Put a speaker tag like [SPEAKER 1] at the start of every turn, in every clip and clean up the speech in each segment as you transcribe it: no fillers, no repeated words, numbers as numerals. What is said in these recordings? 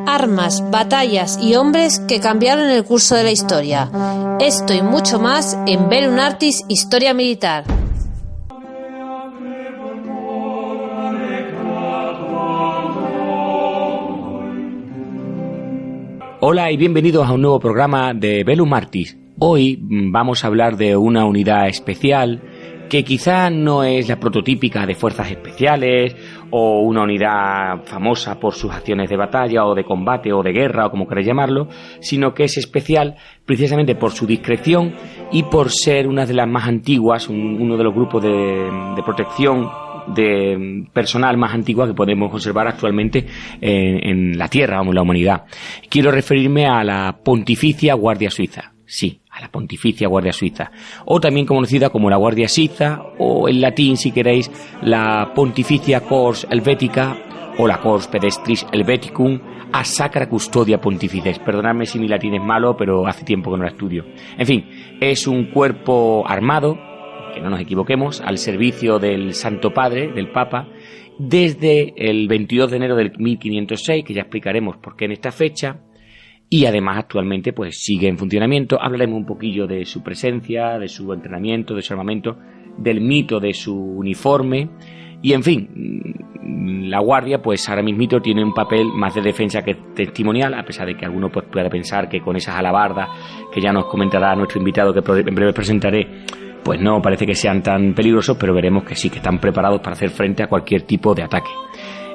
[SPEAKER 1] Armas, batallas y hombres que cambiaron el curso de la historia. Esto y mucho más en Bellum Artis Historia Militar.
[SPEAKER 2] Hola y bienvenidos a un nuevo programa de Bellum Artis. Hoy vamos a hablar de una unidad especial que quizá no es la prototípica de fuerzas especiales o una unidad famosa por sus acciones de batalla o de combate o de guerra o como queráis llamarlo, sino que es especial precisamente por su discreción y por ser una de las más antiguas, uno de los grupos de protección de personal más antigua que podemos observar actualmente en la Tierra, vamos, la humanidad. Quiero referirme a la Pontificia Guardia Suiza. Sí, a la Pontificia Guardia Suiza, o también conocida como la Guardia Suiza, o en latín, si queréis, la Pontificia Corps Helvetica, o la Corps Pedestris Helveticum, a Sacra Custodia Pontifices. Perdonadme si mi latín es malo, pero hace tiempo que no la estudio. En fin, es un cuerpo armado, que no nos equivoquemos, al servicio del Santo Padre, del Papa, desde el 22 de enero del 1506, que ya explicaremos por qué en esta fecha. Y además actualmente pues sigue en funcionamiento. Hablaremos un poquillo de su presencia, de su entrenamiento, de su armamento, del mito de su uniforme. Y en fin, la guardia pues ahora mismito tiene un papel más de defensa que testimonial, a pesar de que alguno pues pueda pensar que con esas alabardas, que ya nos comentará nuestro invitado que en breve presentaré, pues no parece que sean tan peligrosos, pero veremos que sí, que están preparados para hacer frente a cualquier tipo de ataque.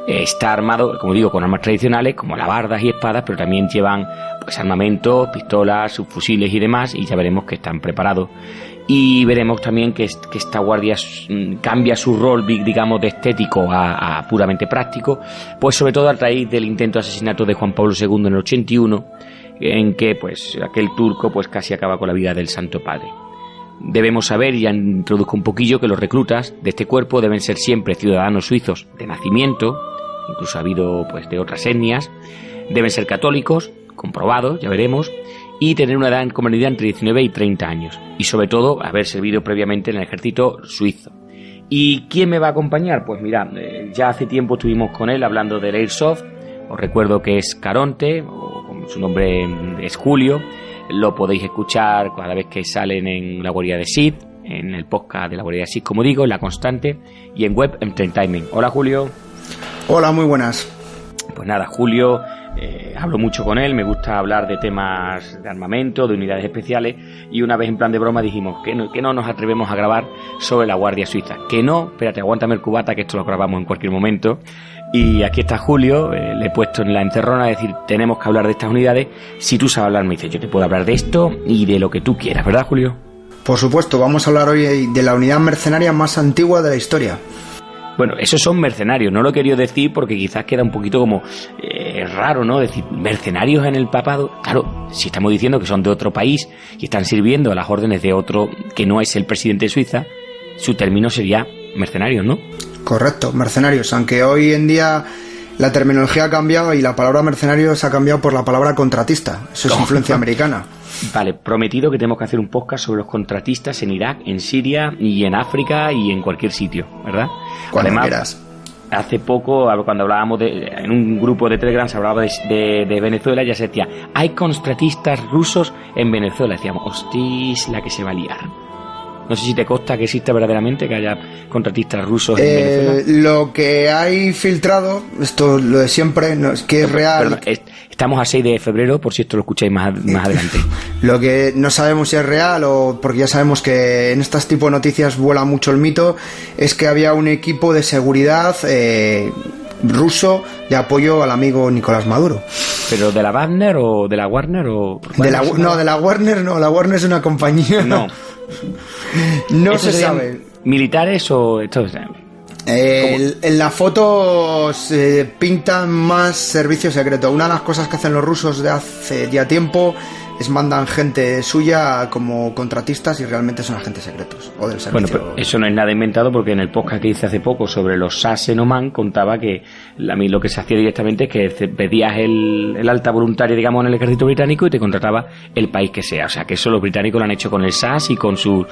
[SPEAKER 2] Está armado, como digo, con armas tradicionales como alabardas y espadas, pero también llevan pues armamento, pistolas, subfusiles y demás, y ya veremos que están preparados. Y veremos también que esta guardia cambia su rol, digamos, de estético a puramente práctico, pues sobre todo a raíz del intento de asesinato de Juan Pablo II en el 81, en que pues aquel turco pues casi acaba con la vida del Santo Padre. Debemos saber, y ya introduzco un poquillo, que los reclutas de este cuerpo deben ser siempre ciudadanos suizos de nacimiento, incluso ha habido pues de otras etnias, deben ser católicos, comprobados, ya veremos, y tener una edad comprendida entre 19 y 30 años, y sobre todo haber servido previamente en el ejército suizo. ¿Y quién me va a acompañar? Pues mira, ya hace tiempo estuvimos con él hablando del Airsoft. Os recuerdo que es Caronte, o como su nombre es Julio. Lo podéis escuchar cada vez que salen en la guardia de SID, en el podcast de la guardia de SID, como digo, en La Constante, y en Web Entertainment. Hola, Julio.
[SPEAKER 3] Hola, muy buenas.
[SPEAKER 2] Pues nada, Julio, hablo mucho con él, me gusta hablar de temas de armamento, de unidades especiales, y una vez en plan de broma dijimos que no nos atrevemos a grabar sobre la Guardia Suiza. Que no, espérate, aguántame el cubata, que esto lo grabamos en cualquier momento. Y aquí está Julio, le he puesto en la encerrona, es decir, tenemos que hablar de estas unidades. Si tú sabes hablar, me dices, yo te puedo hablar de esto y de lo que tú quieras, ¿verdad, Julio?
[SPEAKER 3] Por supuesto, vamos a hablar hoy de la unidad mercenaria más antigua de la historia.
[SPEAKER 2] Bueno, esos son mercenarios, no lo he querido decir porque quizás queda un poquito como raro, ¿no? Decir, mercenarios en el papado. Claro, si estamos diciendo que son de otro país y están sirviendo a las órdenes de otro que no es el presidente de Suiza, su término sería mercenarios, ¿no?
[SPEAKER 3] Correcto, mercenarios, aunque hoy en día la terminología ha cambiado y la palabra mercenarios ha cambiado por la palabra contratista. Eso es influencia americana.
[SPEAKER 2] Vale, prometido que tenemos que hacer un podcast sobre los contratistas en Irak, en Siria y en África y en cualquier sitio, ¿verdad?
[SPEAKER 3] Cuando
[SPEAKER 2] además
[SPEAKER 3] quieras.
[SPEAKER 2] Hace poco, cuando hablábamos en un grupo de Telegram, se hablaba de Venezuela, ya se decía, hay contratistas rusos en Venezuela. Decíamos, hostis, la que se va a liar. No sé si te consta que existe verdaderamente que haya contratistas rusos en Venezuela.
[SPEAKER 3] Lo que hay filtrado, esto lo de siempre, no, es que es real.
[SPEAKER 2] Perdón, estamos a 6 de febrero, por si esto lo escucháis más adelante.
[SPEAKER 3] Lo que no sabemos si es real, o porque ya sabemos que en este tipo de noticias vuela mucho el mito, es que había un equipo de seguridad ruso de apoyo al amigo Nicolás Maduro.
[SPEAKER 2] ¿Pero de la Wagner o de la Warner? O...
[SPEAKER 3] de la Warner no, la Warner es una compañía.
[SPEAKER 2] No.
[SPEAKER 3] No se sabe.
[SPEAKER 2] ¿Militares o esto?
[SPEAKER 3] En la foto se pintan más servicio secreto. Una de las cosas que hacen los rusos de hace ya tiempo es mandan gente suya como contratistas y realmente son agentes secretos o del servicio.
[SPEAKER 2] Bueno, pero eso no es nada inventado porque en el podcast que hice hace poco sobre los SAS en Oman contaba que a mí lo que se hacía directamente es que pedías el alta voluntaria, digamos, en el ejército británico y te contrataba el país que sea. O sea, que eso los británicos lo han hecho con el SAS y con sus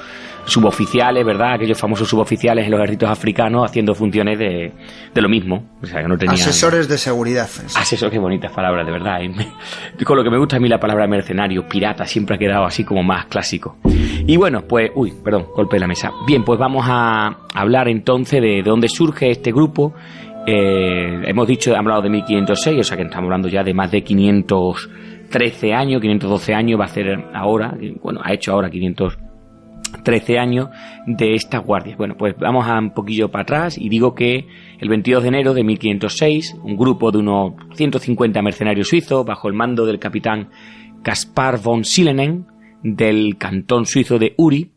[SPEAKER 2] suboficiales, ¿verdad? Aquellos famosos suboficiales en los ejércitos africanos haciendo funciones de lo mismo. O sea, que no tenían...
[SPEAKER 3] Asesores de seguridad.
[SPEAKER 2] Asesores, qué bonitas palabras, de verdad. Con lo que me gusta a mí la palabra mercenario, pirata, siempre ha quedado así como más clásico. Y bueno, pues... Uy, perdón, golpe de la mesa. Bien, pues vamos a hablar entonces de dónde surge este grupo. Hemos hablado de 1506, o sea que estamos hablando ya de más de 513 años, 512 años va a hacer ahora, bueno, ha hecho ahora 513 años de estas guardias. Bueno, pues vamos a un poquillo para atrás y digo que el 22 de enero de 1506, un grupo de unos 150 mercenarios suizos, bajo el mando del capitán Caspar von Silenen, del cantón suizo de Uri,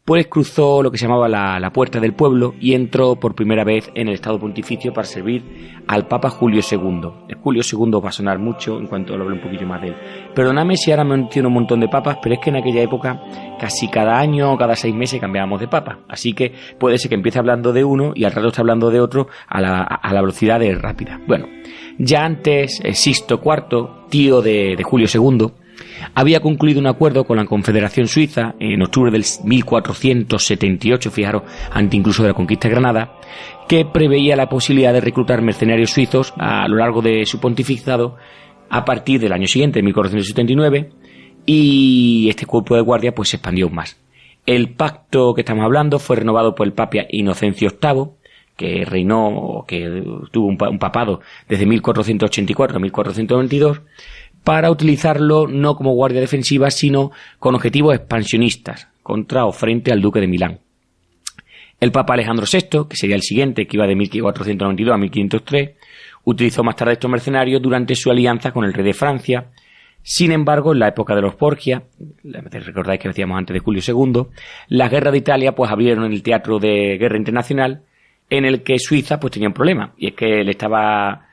[SPEAKER 2] pues cruzó lo que se llamaba la puerta del pueblo y entró por primera vez en el estado pontificio para servir al Papa Julio II. El Julio II va a sonar mucho en cuanto lo hable un poquillo más de él. Perdonadme si ahora menciono un montón de papas, pero es que en aquella época casi cada año o cada 6 meses cambiábamos de papa. Así que puede ser que empiece hablando de uno y al rato esté hablando de otro a la velocidad rápida. Bueno, ya antes Sixto IV, tío de Julio II, había concluido un acuerdo con la Confederación Suiza en octubre del 1478, fijaros, antes incluso de la conquista de Granada, que preveía la posibilidad de reclutar mercenarios suizos a lo largo de su pontificado a partir del año siguiente, 1479, y este cuerpo de guardia pues se expandió aún más. El pacto que estamos hablando fue renovado por el Papa Inocencio VIII, que reinó, que tuvo un papado desde 1484 a 1422, para utilizarlo no como guardia defensiva, sino con objetivos expansionistas contra o frente al duque de Milán. El Papa Alejandro VI, que sería el siguiente, que iba de 1492 a 1503, utilizó más tarde estos mercenarios durante su alianza con el rey de Francia. Sin embargo, en la época de los Borgia, recordáis que decíamos antes de Julio II, las guerras de Italia pues abrieron el teatro de guerra internacional, en el que Suiza pues tenía un problema, y es que él estaba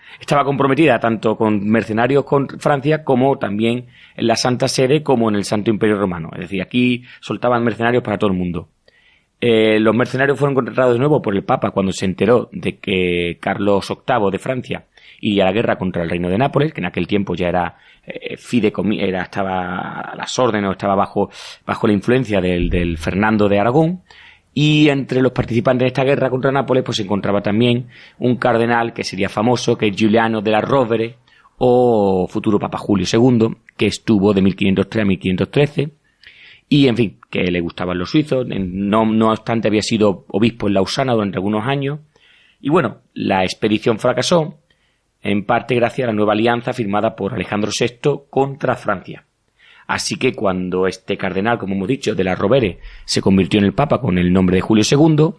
[SPEAKER 2] comprometida tanto con mercenarios con Francia como también en la Santa Sede como en el Santo Imperio Romano. Es decir, aquí soltaban mercenarios para todo el mundo. Los mercenarios fueron contratados de nuevo por el Papa cuando se enteró de que Carlos VIII de Francia iría a la guerra contra el Reino de Nápoles, que en aquel tiempo ya era estaba a las órdenes o estaba bajo la influencia del Fernando de Aragón. Y entre los participantes de esta guerra contra Nápoles pues se encontraba también un cardenal que sería famoso, que es Giuliano de la Rovere, o futuro Papa Julio II, que estuvo de 1503 a 1513, y en fin, que le gustaban los suizos. No obstante había sido obispo en Lausana durante algunos años, y bueno, la expedición fracasó, en parte gracias a la nueva alianza firmada por Alejandro VI contra Francia. Así que cuando este cardenal, como hemos dicho, de la Rovere, se convirtió en el Papa con el nombre de Julio II,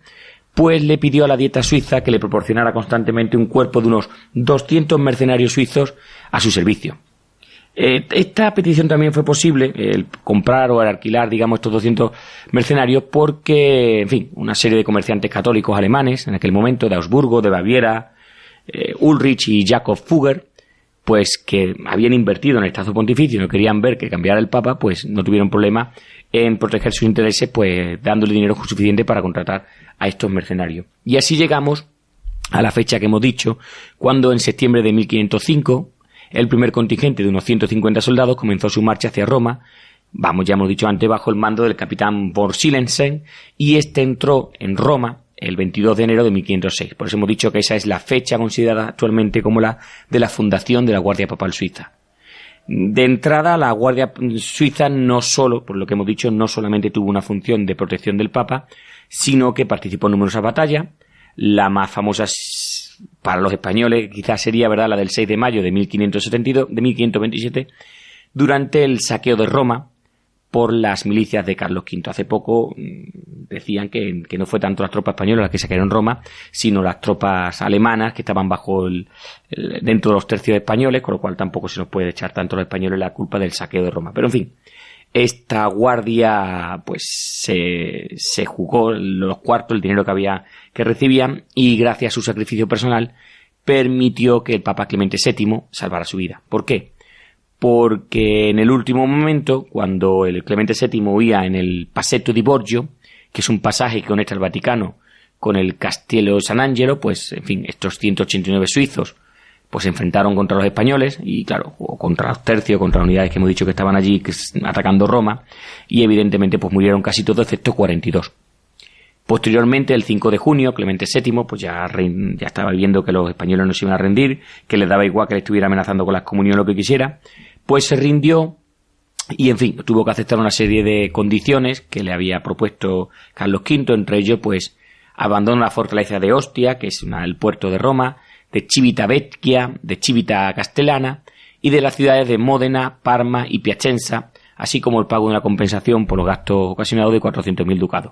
[SPEAKER 2] pues le pidió a la Dieta suiza que le proporcionara constantemente un cuerpo de unos 200 mercenarios suizos a su servicio. Esta petición también fue posible, el comprar o el alquilar, digamos, estos 200 mercenarios, porque, en fin, una serie de comerciantes católicos alemanes, en aquel momento, de Augsburgo, de Baviera, Ulrich y Jakob Fugger, pues que habían invertido en el Estado Pontificio y no querían ver que cambiara el Papa, pues no tuvieron problema en proteger sus intereses, pues dándole dinero suficiente para contratar a estos mercenarios. Y así llegamos a la fecha que hemos dicho, cuando en septiembre de 1505 el primer contingente de unos 150 soldados comenzó su marcha hacia Roma, ya hemos dicho antes, bajo el mando del capitán von Silensen, y este entró en Roma el 22 de enero de 1506. Por eso hemos dicho que esa es la fecha considerada actualmente como la de la fundación de la Guardia Papal Suiza. De entrada, la Guardia Suiza no solo, por lo que hemos dicho, no solamente tuvo una función de protección del Papa, sino que participó en numerosas batallas. La más famosa para los españoles quizás sería, ¿verdad?, la del 6 de mayo de 1527, durante el saqueo de Roma por las milicias de Carlos V. Hace poco decían que no fue tanto las tropas españolas las que saquearon Roma, sino las tropas alemanas que estaban dentro de los tercios españoles, con lo cual tampoco se nos puede echar tanto a los españoles la culpa del saqueo de Roma. Pero en fin, esta guardia pues se jugó los cuartos, el dinero que recibían, y gracias a su sacrificio personal permitió que el Papa Clemente VII salvara su vida. ¿Por qué? Porque en el último momento, cuando el Clemente VII huía en el Passetto di Borgio, que es un pasaje que conecta el Vaticano con el Castello San Angelo, pues en fin, estos 189 suizos pues se enfrentaron contra los españoles y claro, o contra los tercios, contra las unidades que hemos dicho que estaban allí atacando Roma, y evidentemente pues murieron casi todos excepto 42. Posteriormente, el 5 de junio, Clemente VII pues ya estaba viendo que los españoles no se iban a rendir, que les daba igual que le estuviera amenazando con la excomunión o lo que quisiera, pues se rindió y, en fin, tuvo que aceptar una serie de condiciones que le había propuesto Carlos V, entre ellos, pues, abandono la fortaleza de Ostia, que es el puerto de Roma, de Civitavecchia, de Civita Castellana y de las ciudades de Módena, Parma y Piacenza, así como el pago de una compensación por los gastos ocasionados de 400.000 ducados.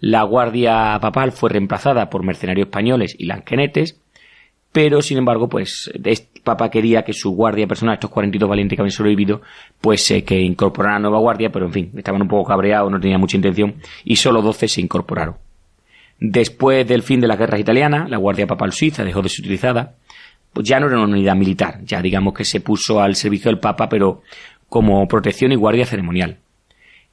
[SPEAKER 2] La guardia papal fue reemplazada por mercenarios españoles y lanquenetes, pero sin embargo, pues este papa quería que su guardia personal, estos 42 valientes que habían sobrevivido, pues que incorporaran a nueva guardia, pero en fin, estaban un poco cabreados, no tenían mucha intención, y solo 12 se incorporaron. Después del fin de las guerras italianas, la guardia papal suiza dejó de ser utilizada, pues ya no era una unidad militar, ya digamos que se puso al servicio del papa, pero como protección y guardia ceremonial.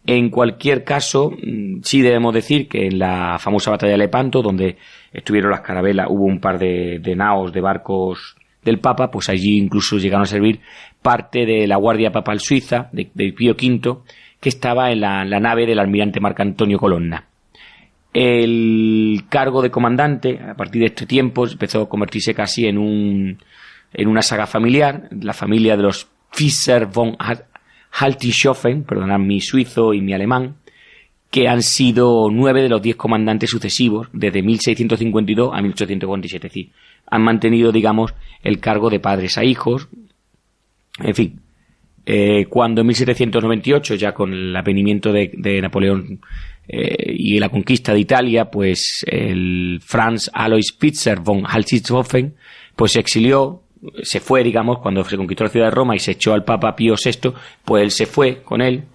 [SPEAKER 2] En cualquier caso, sí debemos decir que en la famosa batalla de Lepanto, donde estuvieron las carabelas, hubo un par de naos de barcos del Papa, pues allí incluso llegaron a servir parte de la Guardia Papal Suiza, de Pío V, que estaba en la nave del almirante Marco Antonio Colonna. El cargo de comandante, a partir de este tiempo, empezó a convertirse casi en una saga familiar, la familia de los Fischer von Haltishofen, perdonad mi suizo y mi alemán, que han sido 9 de los 10 comandantes sucesivos desde 1652 a 1847. Es decir, han mantenido, digamos, el cargo de padres a hijos. En fin, cuando en 1798, ya con el avenimiento de Napoleón y la conquista de Italia, pues el Franz Alois Fischer von Haltishofen pues se exilió. Se fue, digamos, cuando se conquistó la ciudad de Roma y se echó al Papa Pío VI, pues él se fue con él,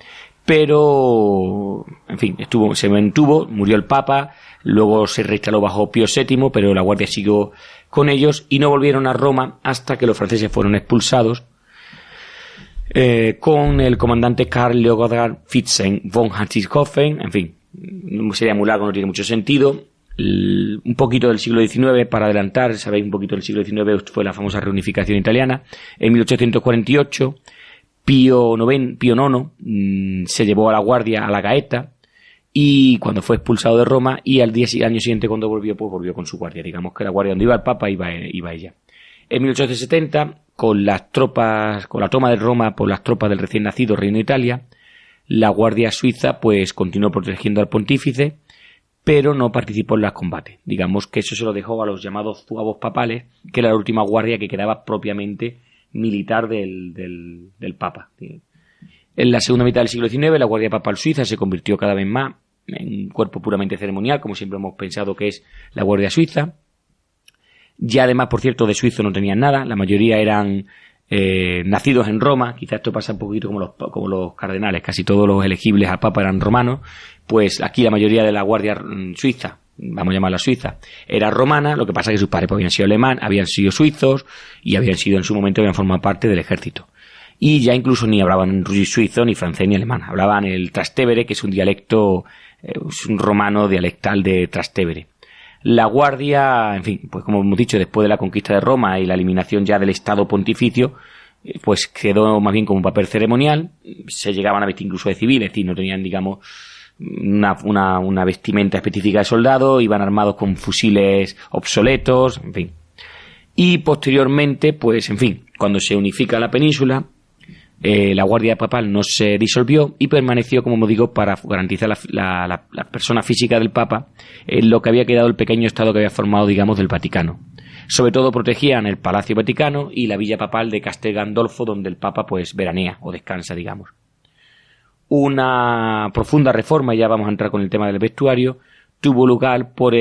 [SPEAKER 2] pero, en fin, se mantuvo, murió el Papa, luego se reinstaló bajo Pío VII, pero la guardia siguió con ellos y no volvieron a Roma hasta que los franceses fueron expulsados, con el comandante Karl Leopold Fitzen von Haltishofen. En fin, sería muy largo, no tiene mucho sentido. Un poquito del siglo XIX, para adelantar, sabéis, un poquito del siglo XIX fue la famosa reunificación italiana. En 1848, Pío IX se llevó a la guardia a la Gaeta, y cuando fue expulsado de Roma, y al año siguiente cuando volvió, pues volvió con su guardia. Digamos que la guardia donde iba el Papa iba ella. En 1870, con la toma de Roma por las tropas del recién nacido Reino de Italia, la guardia suiza pues continuó protegiendo al pontífice, pero no participó en los combates. Digamos que eso se lo dejó a los llamados zuavos papales, que era la última guardia que quedaba propiamente militar del Papa. En la segunda mitad del siglo XIX, la Guardia Papal Suiza se convirtió cada vez más en un cuerpo puramente ceremonial, como siempre hemos pensado que es la Guardia Suiza. Ya además, por cierto, de suizo no tenían nada, la mayoría eran nacidos en Roma. Quizás esto pasa un poquito como los cardenales, casi todos los elegibles al Papa eran romanos. Pues aquí la mayoría de la Guardia Suiza, vamos a llamarla suiza, era romana. Lo que pasa es que sus padres habían sido habían sido suizos y habían formado parte del ejército. Y ya incluso ni hablaban suizo, ni francés, ni alemán. Hablaban el Trastevere, que es un dialecto, es un romano dialectal de Trastevere. La Guardia, en fin, pues como hemos dicho, después de la conquista de Roma y la eliminación ya del Estado pontificio, pues quedó más bien como un papel ceremonial. Se llegaban a vestir incluso de civil, es decir, no tenían, digamos, una vestimenta específica de soldado, iban armados con fusiles obsoletos, en fin. Y posteriormente, pues, en fin, cuando se unifica la península, la Guardia Papal no se disolvió y permaneció, como digo, para garantizar la persona física del Papa en lo que había quedado el pequeño estado que había formado, digamos, del Vaticano. Sobre todo protegían el Palacio Vaticano y la Villa Papal de Castel Gandolfo, donde el Papa pues veranea o descansa, digamos. Una profunda reforma, ya vamos a entrar con el tema del vestuario, tuvo lugar por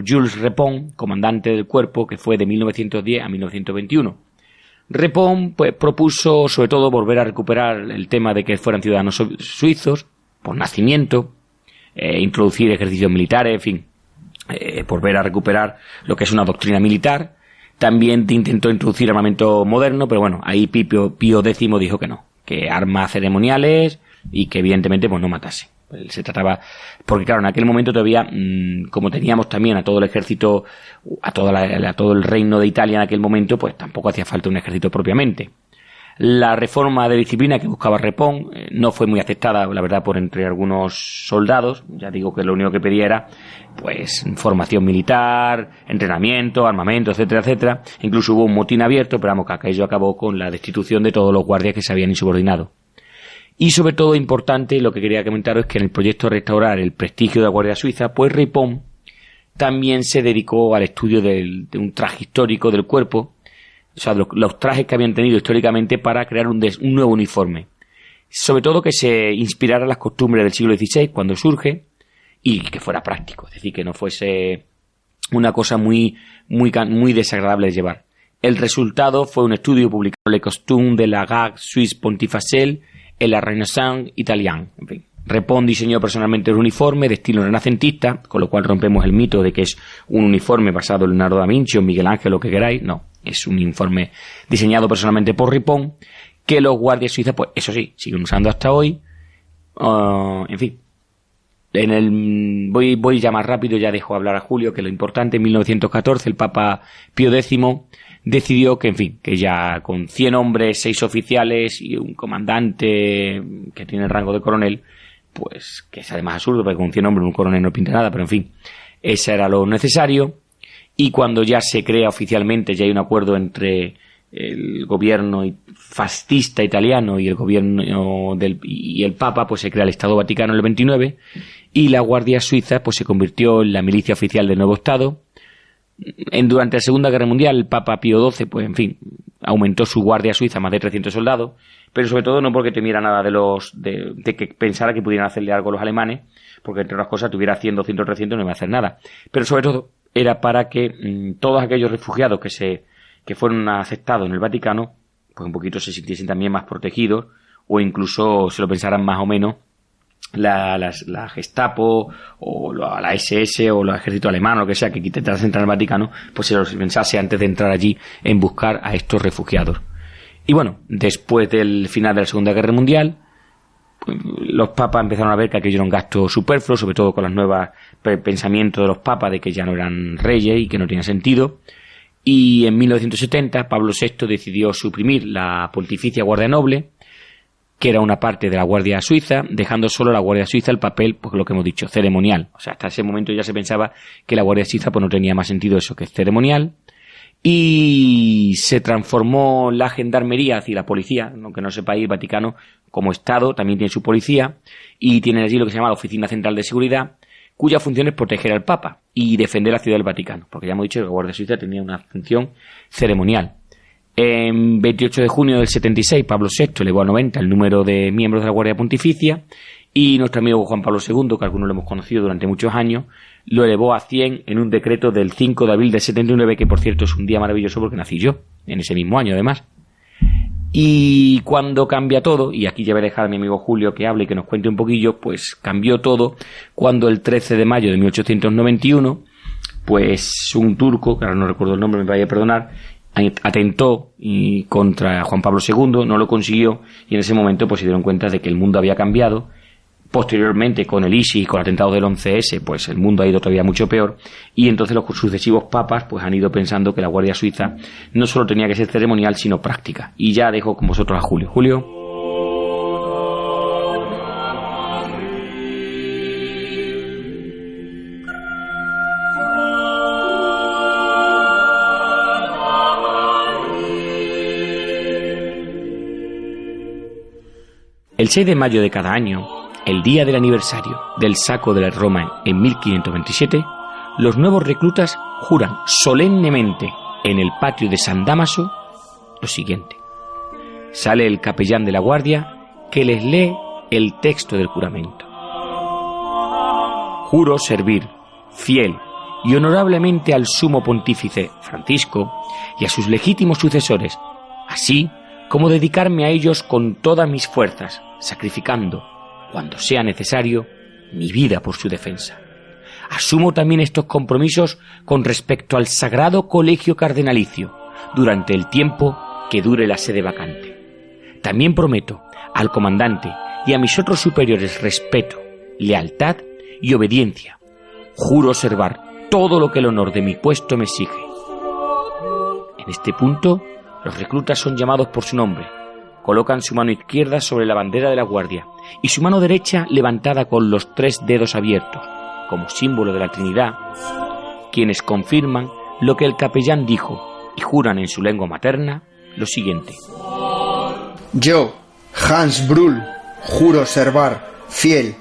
[SPEAKER 2] Jules Repon, comandante del cuerpo, que fue de 1910 a 1921. Repon pues propuso sobre todo volver a recuperar el tema de que fueran ciudadanos suizos por nacimiento, introducir ejercicios militares, en fin, volver a recuperar lo que es una doctrina militar. También intentó introducir armamento moderno, pero bueno, ahí Pío X dijo que no, que armas ceremoniales y que evidentemente pues no matase. Se trataba, porque claro, en aquel momento todavía, como teníamos también a todo el ejército, a todo el reino de Italia en aquel momento, pues tampoco hacía falta un ejército propiamente. La reforma de disciplina que buscaba Repón no fue muy aceptada, la verdad, por entre algunos soldados. Ya digo que lo único que pedía era, pues, formación militar, entrenamiento, armamento, etcétera, etcétera. Incluso hubo un motín abierto, pero vamos, que aquello acabó con la destitución de todos los guardias que se habían insubordinado. Y sobre todo importante, lo que quería comentaros es que en el proyecto de restaurar el prestigio de la Guardia Suiza, pues Repón también se dedicó al estudio de un traje histórico del cuerpo, o sea, los trajes que habían tenido históricamente, para crear un nuevo uniforme. Sobre todo que se inspirara en las costumbres del siglo XVI cuando surge y que fuera práctico, es decir, que no fuese una cosa muy desagradable de llevar. El resultado fue un estudio publicado en Le Costume de la Garde Suisse Pontificale en la Renaissance Italienne. En fin, Repón diseñó personalmente el uniforme de estilo renacentista, con lo cual rompemos el mito de que es un uniforme basado en Leonardo da Vinci o Miguel Ángel, lo que queráis. No, es un uniforme diseñado personalmente por Repón, que los guardias suizas, pues eso sí, siguen usando hasta hoy. En fin, voy ya más rápido, ya dejo hablar a Julio, que lo importante, en 1914 el Papa Pío X decidió que, en fin, que ya con 100 hombres, 6 oficiales y un comandante que tiene el rango de coronel, pues que es además absurdo, porque con 100 hombres un coronel no pinta nada, pero en fin, ese era lo necesario. Y cuando ya se crea oficialmente, ya hay un acuerdo entre el gobierno fascista italiano y el gobierno y el Papa, pues se crea el Estado Vaticano en el 29, y la Guardia Suiza pues se convirtió en la milicia oficial del nuevo Estado. Durante la Segunda Guerra Mundial, el Papa Pío XII, pues en fin, aumentó su Guardia Suiza a más de 300 soldados, pero sobre todo no porque temiera nada de que pensara que pudieran hacerle algo a los alemanes, porque entre otras cosas tuviera 100, 200, 300 no iba a hacer nada, pero sobre todo era para que todos aquellos refugiados que fueron aceptados en el Vaticano, pues un poquito se sintiesen también más protegidos, o incluso se lo pensaran más o menos la Gestapo o la SS o el ejército alemán o lo que sea que intentase entrar al Vaticano, pues se lo pensase antes de entrar allí en buscar a estos refugiados. Y bueno, después del final de la Segunda Guerra Mundial, pues, los papas empezaron a ver que aquello era un gasto superfluo, sobre todo con los nuevos pensamientos de los papas de que ya no eran reyes y que no tenía sentido. Y en 1970 Pablo VI decidió suprimir la Pontificia Guardia Noble, que era una parte de la Guardia Suiza, dejando solo a la Guardia Suiza el papel, pues lo que hemos dicho, ceremonial. O sea, hasta ese momento ya se pensaba que la Guardia Suiza pues no tenía más sentido eso que ceremonial. Y se transformó la gendarmería, es decir, la policía, aunque no sepáis, el Vaticano como Estado también tiene su policía, y tienen allí lo que se llama la Oficina Central de Seguridad, cuya función es proteger al Papa y defender la ciudad del Vaticano, porque ya hemos dicho que la Guardia Suiza tenía una función ceremonial. En 28 de junio del 76, Pablo VI elevó a 90 el número de miembros de la Guardia Pontificia, y nuestro amigo Juan Pablo II, que algunos lo hemos conocido durante muchos años, lo elevó a 100 en un decreto del 5 de abril del 79, que por cierto es un día maravilloso porque nací yo, en ese mismo año además. Y cuando cambia todo, y aquí ya voy a dejar a mi amigo Julio que hable y que nos cuente un poquillo, pues cambió todo cuando el 13 de mayo de 1891, pues un turco, que ahora no recuerdo el nombre, me vaya a perdonar, atentó contra Juan Pablo II, no lo consiguió, y en ese momento pues se dieron cuenta de que el mundo había cambiado. Posteriormente, con el ISIS y con el atentado del 11S, pues el mundo ha ido todavía mucho peor, y entonces los sucesivos papas pues han ido pensando que la Guardia Suiza no solo tenía que ser ceremonial, sino práctica. Y ya dejo con vosotros a Julio. Julio. El 6 de mayo de cada año, el día del aniversario del saco de la Roma en 1527, los nuevos reclutas juran solemnemente en el patio de San Dámaso lo siguiente. Sale el capellán de la guardia que les lee el texto del juramento. Juro servir fiel y honorablemente al sumo pontífice Francisco y a sus legítimos sucesores, así como dedicarme a ellos con todas mis fuerzas, sacrificando, cuando sea necesario, mi vida por su defensa. Asumo también estos compromisos con respecto al Sagrado Colegio Cardenalicio, durante el tiempo que dure la sede vacante. También prometo al comandante y a mis otros superiores respeto, lealtad y obediencia. Juro observar todo lo que el honor de mi puesto me exige. En este punto, los reclutas son llamados por su nombre. Colocan su mano izquierda sobre la bandera de la guardia y su mano derecha levantada con los 3 dedos abiertos, como símbolo de la Trinidad, quienes confirman lo que el capellán dijo y juran en su lengua materna lo siguiente.
[SPEAKER 3] Yo, Hans Brull, juro observar fiel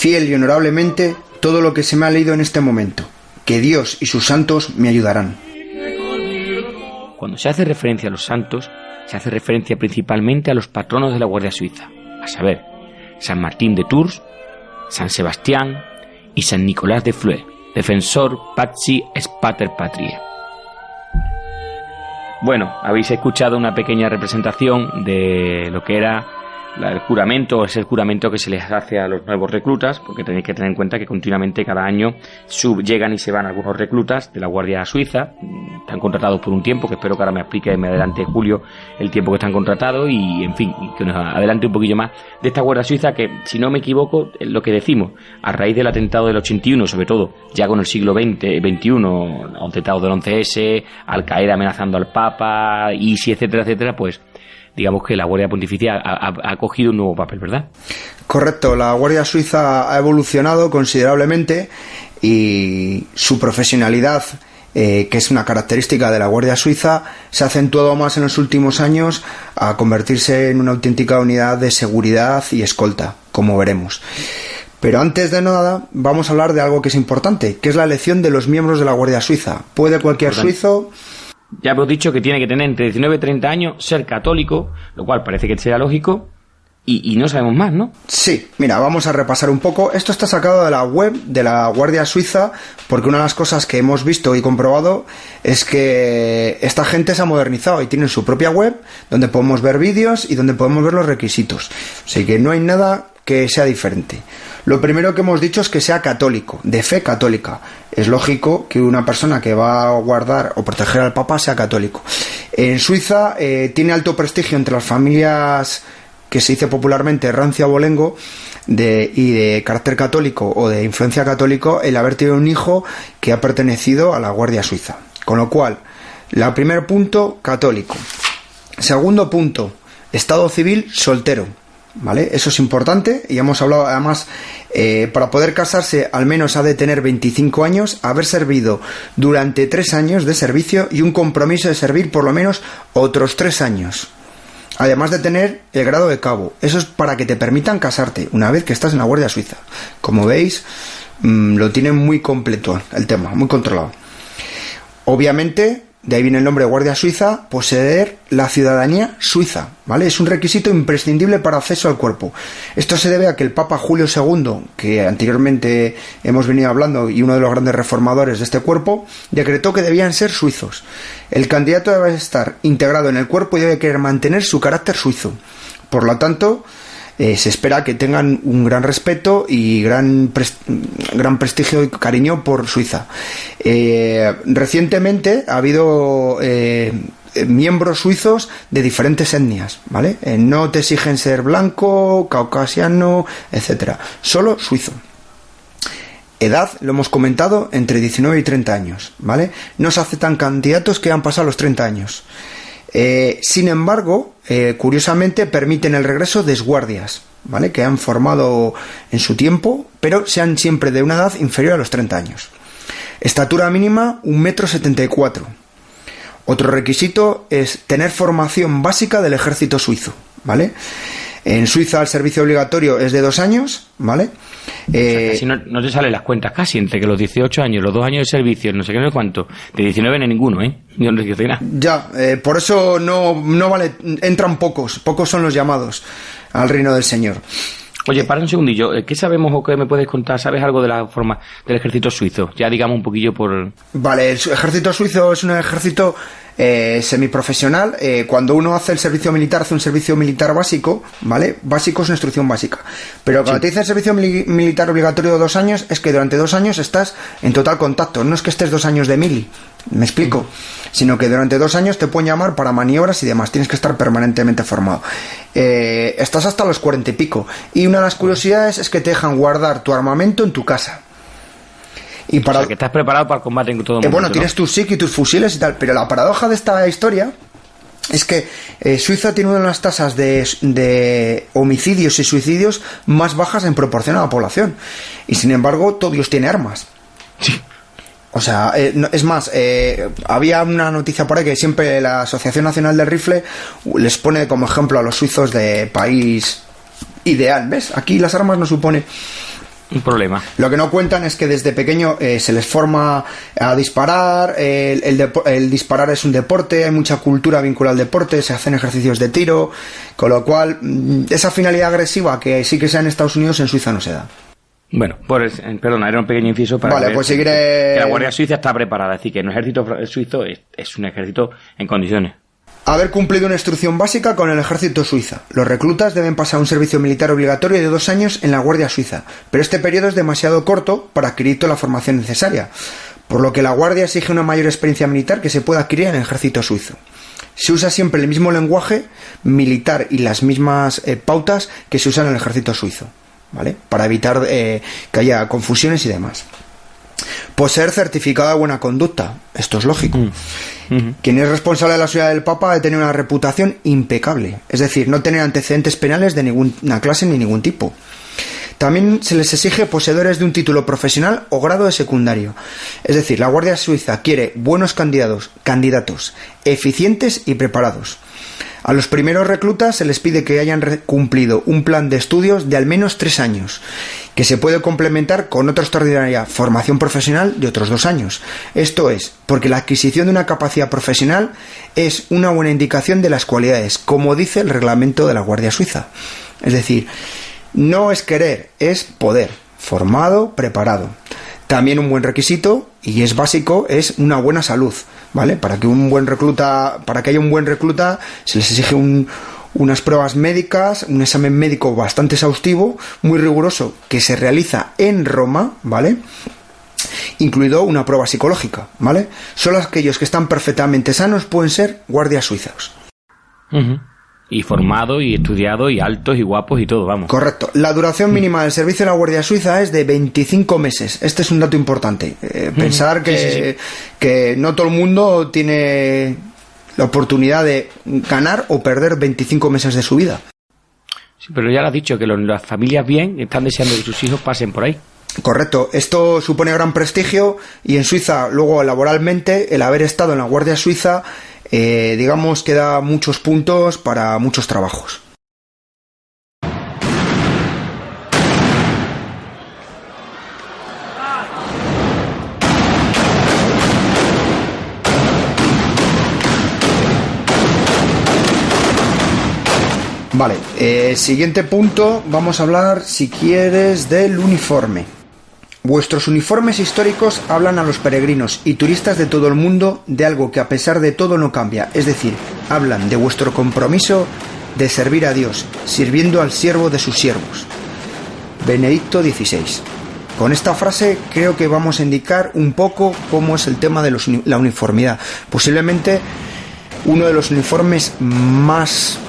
[SPEAKER 3] y honorablemente todo lo que se me ha leído en este momento. Que Dios y sus santos me ayudarán.
[SPEAKER 2] Cuando se hace referencia a los santos, se hace referencia principalmente a los patronos de la Guardia Suiza, a saber, San Martín de Tours, San Sebastián y San Nicolás de Fleury, defensor Paci et Pater Patriae. Bueno, habéis escuchado una pequeña representación de lo que era el juramento, es el juramento que se les hace a los nuevos reclutas, porque tenéis que tener en cuenta que continuamente cada año llegan y se van algunos reclutas de la Guardia Suiza, están contratados por un tiempo, que espero que ahora me explique me adelante Julio el tiempo que están contratados y en fin, que nos adelante un poquillo más de esta Guardia Suiza que, si no me equivoco, lo que decimos, a raíz del atentado del 81, sobre todo, ya con el siglo XXI, atentado del 11S, Al Qaeda amenazando al Papa, ISIS, etcétera, pues digamos que la Guardia Pontificia ha cogido un nuevo papel, ¿verdad?
[SPEAKER 3] Correcto, la Guardia Suiza ha evolucionado considerablemente y su profesionalidad, que es una característica de la Guardia Suiza, se ha acentuado más en los últimos años a convertirse en una auténtica unidad de seguridad y escolta, como veremos. Pero antes de nada, vamos a hablar de algo que es importante, que es la elección de los miembros de la Guardia Suiza. ¿Puede cualquier suizo?
[SPEAKER 2] Ya hemos dicho que tiene que tener entre 19 y 30 años, ser católico, lo cual parece que sea lógico, y no sabemos más, ¿no?
[SPEAKER 3] Sí, mira, vamos a repasar un poco. Esto está sacado de la web de la Guardia Suiza, porque una de las cosas que hemos visto y comprobado es que esta gente se ha modernizado y tienen su propia web, donde podemos ver vídeos y donde podemos ver los requisitos. Así que no hay nada que sea diferente. Lo primero que hemos dicho es que sea católico, de fe católica. Es lógico que una persona que va a guardar o proteger al Papa sea católico. En Suiza tiene alto prestigio entre las familias que se dice popularmente rancio abolengo y de carácter católico o de influencia católico el haber tenido un hijo que ha pertenecido a la Guardia Suiza. Con lo cual, el primer punto, católico. Segundo punto, estado civil soltero. ¿Vale? Eso es importante y hemos hablado además, para poder casarse al menos ha de tener 25 años, haber servido durante 3 años de servicio y un compromiso de servir por lo menos otros 3 años, además de tener el grado de cabo. Eso es para que te permitan casarte una vez que estás en la Guardia Suiza. Como veis, lo tienen muy completo el tema, muy controlado. Obviamente, de ahí viene el nombre de Guardia Suiza, poseer la ciudadanía suiza, ¿vale? Es un requisito imprescindible para acceso al cuerpo. Esto se debe a que el Papa Julio II, que anteriormente hemos venido hablando y uno de los grandes reformadores de este cuerpo, decretó que debían ser suizos. El candidato debe estar integrado en el cuerpo y debe querer mantener su carácter suizo. Por lo tanto, se espera que tengan un gran respeto y gran prestigio y cariño por Suiza. Recientemente ha habido miembros suizos de diferentes etnias, ¿vale? No te exigen ser blanco, caucasiano, etcétera, solo suizo. Edad, lo hemos comentado, entre 19 y 30 años, ¿vale? No se aceptan candidatos que han pasado los 30 años. Sin embargo, curiosamente permiten el regreso de exguardias, ¿vale? Que han formado en su tiempo, pero sean siempre de una edad inferior a los 30 años. Estatura mínima, 1,74 m. Otro requisito es tener formación básica del ejército suizo, ¿vale? En Suiza el servicio obligatorio es de 2 años, ¿vale?
[SPEAKER 2] O sea, casi no te salen las cuentas casi, entre que los 18 años, los 2 años de servicio, no sé qué, no sé cuánto. De 19 no hay ninguno, ¿eh? Yo no sé nada.
[SPEAKER 3] Ya, por eso no vale, entran pocos son los llamados al reino del Señor.
[SPEAKER 2] Oye, para un segundillo, ¿qué sabemos o qué me puedes contar? ¿Sabes algo de la forma del ejército suizo? Ya digamos un poquillo por...
[SPEAKER 3] Vale, el ejército suizo es un ejército semiprofesional. Cuando uno hace el servicio militar, hace un servicio militar básico, ¿vale? Básico es una instrucción básica. Pero cuando te dicen servicio militar obligatorio de 2 años, es que durante 2 años estás en total contacto. No es que estés 2 años de mili, ¿Me explico? Sino que durante 2 años te pueden llamar para maniobras y demás. Tienes que estar permanentemente formado. Estás hasta los 40 y pico. Y una de las curiosidades es que te dejan guardar tu armamento en tu casa. Y para...
[SPEAKER 2] O sea, que estás preparado para el combate en todo momento,
[SPEAKER 3] bueno,
[SPEAKER 2] ¿no?
[SPEAKER 3] tienes tus SIG y tus fusiles y tal. Pero la paradoja de esta historia es que Suiza tiene una de las tasas de homicidios y suicidios más bajas en proporción a la población. Y sin embargo, todo Dios tiene armas.
[SPEAKER 2] Sí.
[SPEAKER 3] O sea, es más, había una noticia por ahí que siempre la Asociación Nacional del Rifle les pone como ejemplo a los suizos de país ideal, ¿ves? Aquí las armas no suponen
[SPEAKER 2] un problema.
[SPEAKER 3] Lo que no cuentan es que desde pequeño se les forma a disparar, el disparar es un deporte, hay mucha cultura vinculada al deporte, se hacen ejercicios de tiro, con lo cual esa finalidad agresiva que sí que sea en Estados Unidos, en Suiza no se da.
[SPEAKER 2] Bueno, pues, perdona, era un pequeño inciso para
[SPEAKER 3] vale,
[SPEAKER 2] ver
[SPEAKER 3] pues seguiré...
[SPEAKER 2] que la Guardia Suiza está preparada, es decir, que el ejército suizo es un ejército en condiciones.
[SPEAKER 3] Haber cumplido una instrucción básica con el ejército suiza. Los reclutas deben pasar un servicio militar obligatorio de 2 años en la Guardia Suiza, pero este periodo es demasiado corto para adquirir toda la formación necesaria, por lo que la Guardia exige una mayor experiencia militar que se pueda adquirir en el ejército suizo. Se usa siempre el mismo lenguaje militar y las mismas pautas que se usan en el ejército suizo, ¿vale? Para evitar que haya confusiones y demás. Poseer certificado de buena conducta. Esto es lógico. Quien es responsable de la seguridad del Papa debe tener una reputación impecable. Es decir, no tener antecedentes penales de ninguna clase ni ningún tipo. También se les exige poseedores de un título profesional o grado de secundario. Es decir, la Guardia Suiza quiere buenos candidatos eficientes y preparados. A los primeros reclutas se les pide que hayan cumplido un plan de estudios de al menos 3 años, que se puede complementar con otra extraordinaria formación profesional de otros 2 años. Esto es, porque la adquisición de una capacidad profesional es una buena indicación de las cualidades, como dice el reglamento de la Guardia Suiza. Es decir, no es querer, es poder, formado, preparado. También un buen requisito, y es básico, es una buena salud, ¿vale? Para que haya un buen recluta, se les exige unas pruebas médicas, un examen médico bastante exhaustivo, muy riguroso, que se realiza en Roma, ¿vale? Incluido una prueba psicológica, ¿vale? Solo aquellos que están perfectamente sanos pueden ser guardias suizos.
[SPEAKER 2] Y formados, y estudiados, y altos, y guapos, y todo, vamos.
[SPEAKER 3] Correcto. La duración mínima del servicio de la Guardia Suiza es de 25 meses. Este es un dato importante. Pensar que no todo el mundo tiene la oportunidad de ganar o perder 25 meses de su vida.
[SPEAKER 2] Sí, pero ya lo has dicho, que las familias bien están deseando que sus hijos pasen por ahí.
[SPEAKER 3] Correcto. Esto supone gran prestigio y en Suiza, luego laboralmente, el haber estado en la Guardia Suiza, digamos que da muchos puntos para muchos trabajos. Vale, siguiente punto, vamos a hablar, si quieres, del uniforme. Vuestros uniformes históricos hablan a los peregrinos y turistas de todo el mundo de algo que a pesar de todo no cambia, es decir, hablan de vuestro compromiso de servir a Dios, sirviendo al siervo de sus siervos. Benedicto XVI. Con esta frase creo que vamos a indicar un poco cómo es el tema de la uniformidad. Posiblemente uno de los uniformes más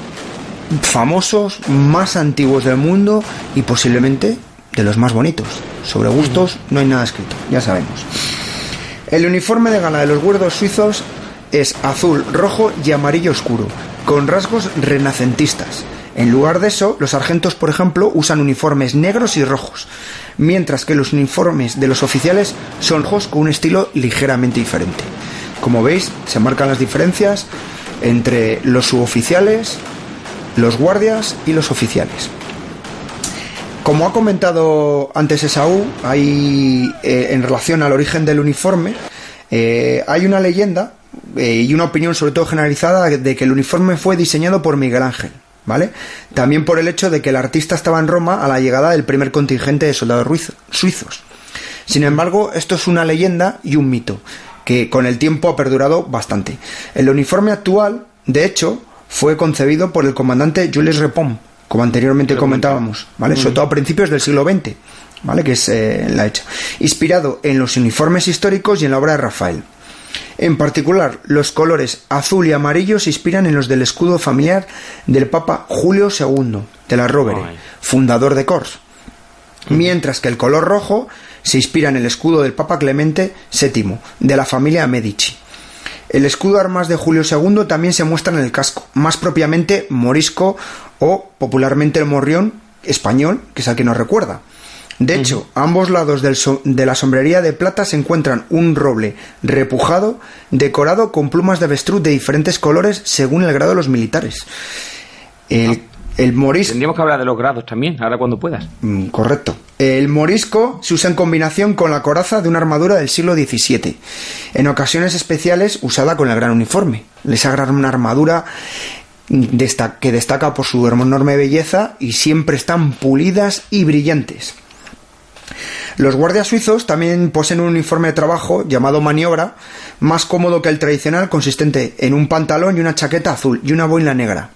[SPEAKER 3] famosos, más antiguos del mundo y posiblemente de los más bonitos. Sobre gustos no hay nada escrito, ya sabemos. El uniforme de gala de los guardias suizos es azul, rojo y amarillo oscuro, con rasgos renacentistas. En lugar de eso, los sargentos, por ejemplo, usan uniformes negros y rojos, mientras que los uniformes de los oficiales son rojos con un estilo ligeramente diferente. Como veis, se marcan las diferencias entre los suboficiales, los guardias y los oficiales. Como ha comentado antes Esaú, hay, en relación al origen del uniforme, hay una leyenda y una opinión sobre todo generalizada de que el uniforme fue diseñado por Miguel Ángel, ¿vale? También por el hecho de que el artista estaba en Roma a la llegada del primer contingente de soldados suizos. Sin embargo, esto es una leyenda y un mito, que con el tiempo ha perdurado bastante. El uniforme actual, de hecho, fue concebido por el comandante Jules Repon, como anteriormente comentábamos, ¿vale? Sobre todo a principios del siglo XX, ¿vale? Que es la hecha. Inspirado en los uniformes históricos y en la obra de Rafael. En particular, los colores azul y amarillo se inspiran en los del escudo familiar del Papa Julio II de la Rovere, fundador de Cors, mientras que el color rojo se inspira en el escudo del Papa Clemente VII de la familia Medici. El escudo armas de Julio II también se muestra en el casco, más propiamente morisco o popularmente el morrión español, que es al que nos recuerda. De hecho, a ambos lados de la sombrería de plata se encuentran un roble repujado, decorado con plumas de avestruz de diferentes colores según el grado de los militares. El morisco...
[SPEAKER 2] Tendríamos que hablar de los grados también, ahora cuando puedas.
[SPEAKER 3] Correcto. El morisco se usa en combinación con la coraza de una armadura del siglo XVII, en ocasiones especiales usada con el gran uniforme. Esa gran armadura que destaca por su enorme belleza y siempre están pulidas y brillantes. Los guardias suizos también poseen un uniforme de trabajo llamado maniobra, más cómodo que el tradicional, consistente en un pantalón y una chaqueta azul y una boina negra.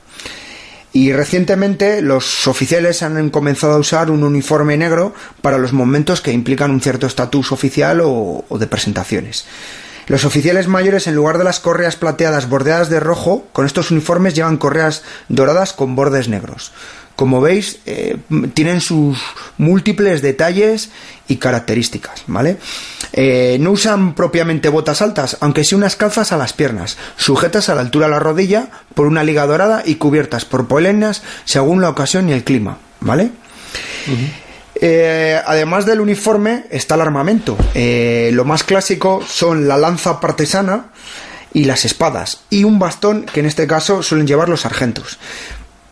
[SPEAKER 3] Y recientemente los oficiales han comenzado a usar un uniforme negro para los momentos que implican un cierto estatus oficial o de presentaciones. Los oficiales mayores, en lugar de las correas plateadas bordeadas de rojo, con estos uniformes llevan correas doradas con bordes negros. Como veis, tienen sus múltiples detalles y características, ¿vale? No usan propiamente botas altas, aunque sí unas calzas a las piernas, sujetas a la altura de la rodilla por una liga dorada y cubiertas por polainas según la ocasión y el clima, ¿vale? Además del uniforme está el armamento. Lo más clásico son la lanza partisana y las espadas, y un bastón que en este caso suelen llevar los sargentos.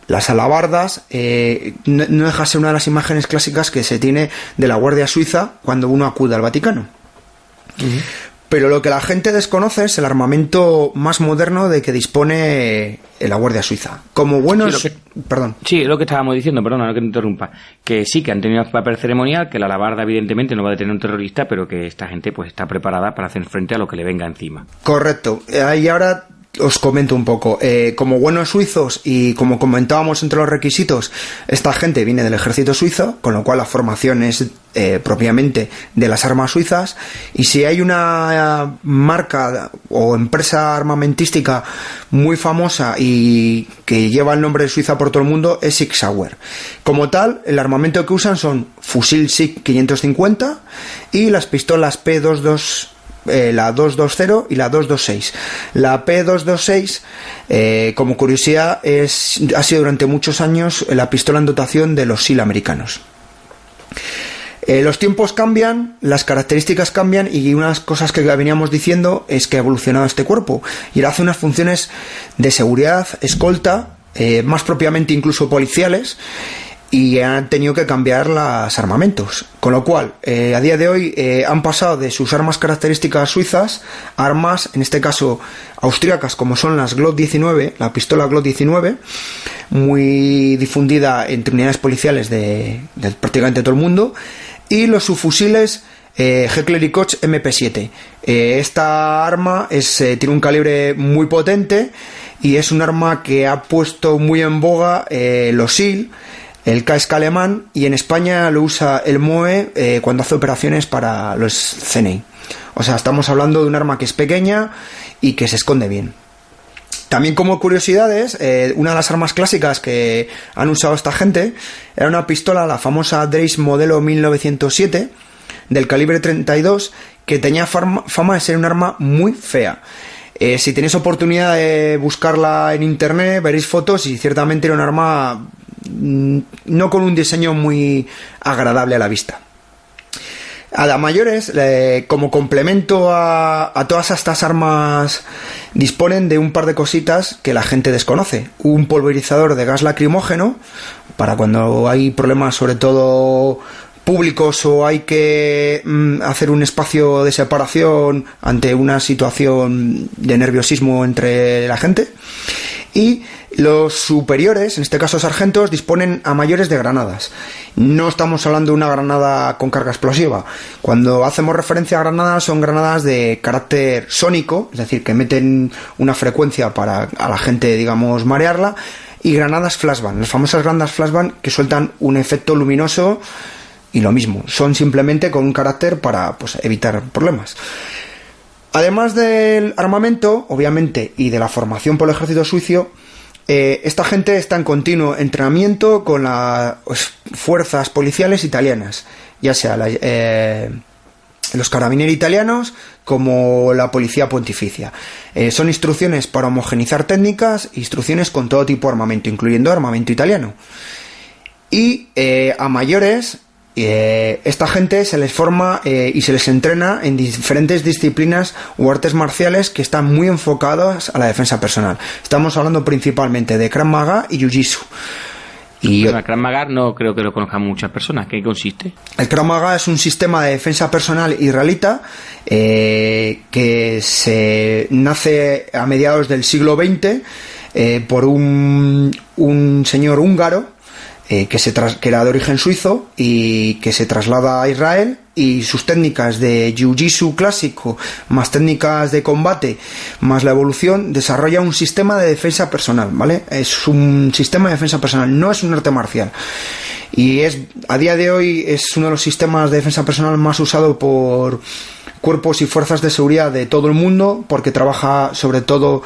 [SPEAKER 3] Las alabardas no deja de ser una de las imágenes clásicas que se tiene de la Guardia Suiza cuando uno acude al Vaticano. Pero lo que la gente desconoce es el armamento más moderno de que dispone la Guardia Suiza. Como buenos... Perdón.
[SPEAKER 2] Sí, lo que estábamos diciendo, perdona, no que te interrumpa. Que sí, que han tenido un papel ceremonial, que la alabarda evidentemente no va a detener a un terrorista, pero que esta gente pues está preparada para hacer frente a lo que le venga encima.
[SPEAKER 3] Correcto. Y ahora os comento un poco. Como buenos suizos y como comentábamos entre los requisitos, esta gente viene del ejército suizo, con lo cual la formación es propiamente de las armas suizas, y si hay una marca o empresa armamentística muy famosa y que lleva el nombre de Suiza por todo el mundo, es Sig Sauer. Como tal, el armamento que usan son fusil SIG 550 y las pistolas P22, la 220 y la 226. La P226, como curiosidad, ha sido durante muchos años la pistola en dotación de los SEAL americanos. Los tiempos cambian, las características cambian, y una de las cosas que veníamos diciendo es que ha evolucionado este cuerpo y ahora hace unas funciones de seguridad, escolta, más propiamente incluso policiales, y han tenido que cambiar los armamentos, con lo cual a día de hoy han pasado de sus armas características suizas a armas, en este caso austríacas, como son las Glock 19, la pistola Glock 19, muy difundida entre unidades policiales de prácticamente todo el mundo, y los subfusiles Heckler & Koch MP7. Esta arma tiene un calibre muy potente y es un arma que ha puesto muy en boga los SEAL, el KSK alemán, y en España lo usa el MOE cuando hace operaciones para los CNI. O sea, estamos hablando de un arma que es pequeña y que se esconde bien. También, como curiosidades, una de las armas clásicas que han usado esta gente era una pistola, la famosa Dreyse modelo 1907, del calibre 32, que tenía fama de ser un arma muy fea. Si tenéis oportunidad de buscarla en internet, veréis fotos, y ciertamente era un arma no con un diseño muy agradable a la vista. A mayores, como complemento a todas estas armas, disponen de un par de cositas que la gente desconoce. Un pulverizador de gas lacrimógeno para cuando hay problemas, sobre todo públicos, o hay que hacer un espacio de separación ante una situación de nerviosismo entre la gente. Y los superiores, en este caso sargentos, disponen a mayores de granadas. No estamos hablando de una granada con carga explosiva. Cuando hacemos referencia a granadas, son granadas de carácter sónico, es decir, que meten una frecuencia para a la gente, digamos, marearla, y granadas flashbang, las famosas granadas flashbang, que sueltan un efecto luminoso, y lo mismo, son simplemente con un carácter para, pues, evitar problemas. Además del armamento, obviamente, y de la formación por el ejército suizo, esta gente está en continuo entrenamiento con las fuerzas policiales italianas, ya sea los carabinieri italianos como la policía pontificia. Son instrucciones para homogeneizar técnicas, instrucciones con todo tipo de armamento, incluyendo armamento italiano. Y a mayores, esta gente se les forma y se les entrena en diferentes disciplinas o artes marciales que están muy enfocadas a la defensa personal. Estamos hablando principalmente de Krav Maga y Jiu-Jitsu. Y
[SPEAKER 2] el Krav Maga no creo que lo conozcan muchas personas. ¿Qué consiste?
[SPEAKER 3] El Krav Maga es un sistema de defensa personal israelita que se nace a mediados del siglo XX por un señor húngaro que era de origen suizo y que se traslada a Israel, y sus técnicas de jiu-jitsu clásico más técnicas de combate más la evolución desarrolla un sistema de defensa personal, ¿vale? Es un sistema de defensa personal, no es un arte marcial, y a día de hoy es uno de los sistemas de defensa personal más usado por cuerpos y fuerzas de seguridad de todo el mundo, porque trabaja sobre todo